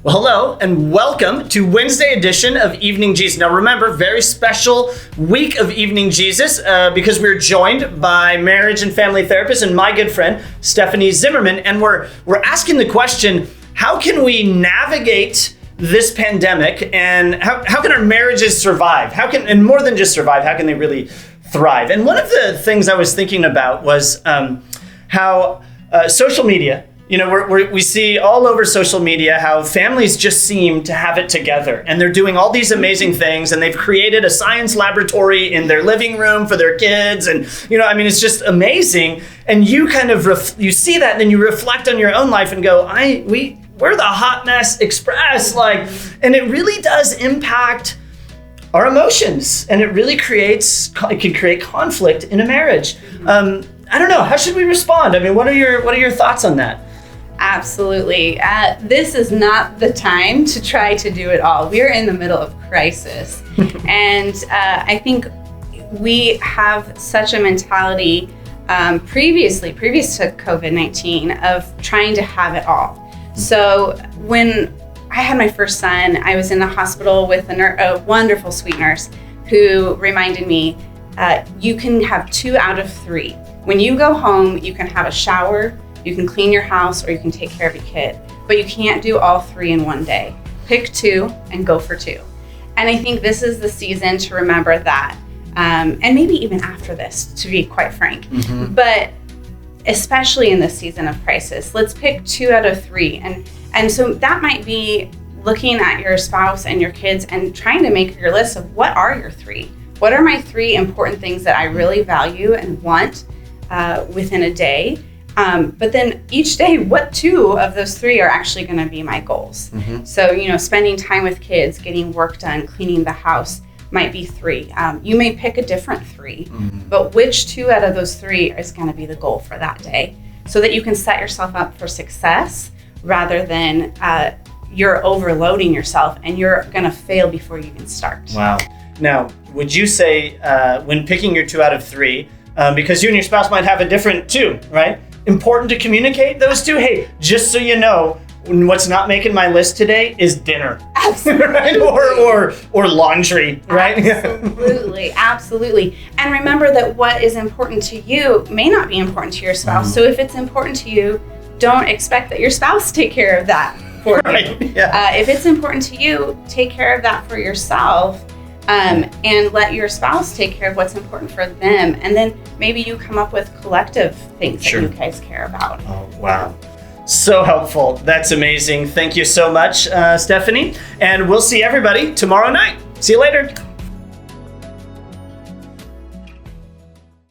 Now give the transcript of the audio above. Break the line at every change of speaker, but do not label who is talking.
Well, hello and welcome to Wednesday edition of Evening Jesus. Now remember, very special week of Evening Jesus because we're joined by marriage and family therapist and my good friend, Stephanie Zimmerman. And we're asking the question, how can we navigate this pandemic and how can our marriages survive? And more than just survive, how can they really thrive? And one of the things I was thinking about was how social media, we see all over social media how families just seem to have it together and they're doing all these amazing things and they've created a science laboratory in their living room for their kids. And, it's just amazing. And you kind of, you see that and then you reflect on your own life and go, we're the hot mess express. And it really does impact our emotions and it really can create conflict in a marriage. I don't know, how should we respond? What are your thoughts on that?
Absolutely. This is not the time to try to do it all. We're in the middle of crisis. And I think we have such a mentality previous to COVID-19 of trying to have it all. So when I had my first son, I was in the hospital with a wonderful sweet nurse who reminded me, you can have 2 out of 3. When you go home, you can have a shower, you can clean your house, or you can take care of your kid. But you can't do all 3 in one day. Pick 2 and go for 2. And I think this is the season to remember that. And maybe even after this, to be quite frank. Mm-hmm. But especially in this season of crisis, let's pick 2 out of 3. And so that might be looking at your spouse and your kids and trying to make your list of what are your 3? What are my 3 important things that I really value and want within a day? But then each day, what 2 of those 3 are actually going to be my goals? Mm-hmm. So, spending time with kids, getting work done, cleaning the house might be 3. You may pick a different 3, mm-hmm. but which 2 out of those 3 is going to be the goal for that day so that you can set yourself up for success rather than you're overloading yourself and you're going to fail before you can start.
Wow. Now, would you say when picking your 2 out of 3, because you and your spouse might have a different 2, right? Important to communicate those 2. Hey, just so you know, what's not making my list today is dinner.
Absolutely.
Right? Or laundry, right?
Absolutely. And remember that what is important to you may not be important to your spouse. Mm-hmm. So if it's important to you, don't expect that your spouse take care of that for
right.
you.
Yeah.
If it's important to you, take care of that for yourself. And let your spouse take care of what's important for them. And then maybe you come up with collective things
Sure.
that you guys care about.
Oh, wow. So helpful. That's amazing. Thank you so much, Stephanie. And we'll see everybody tomorrow night. See you later.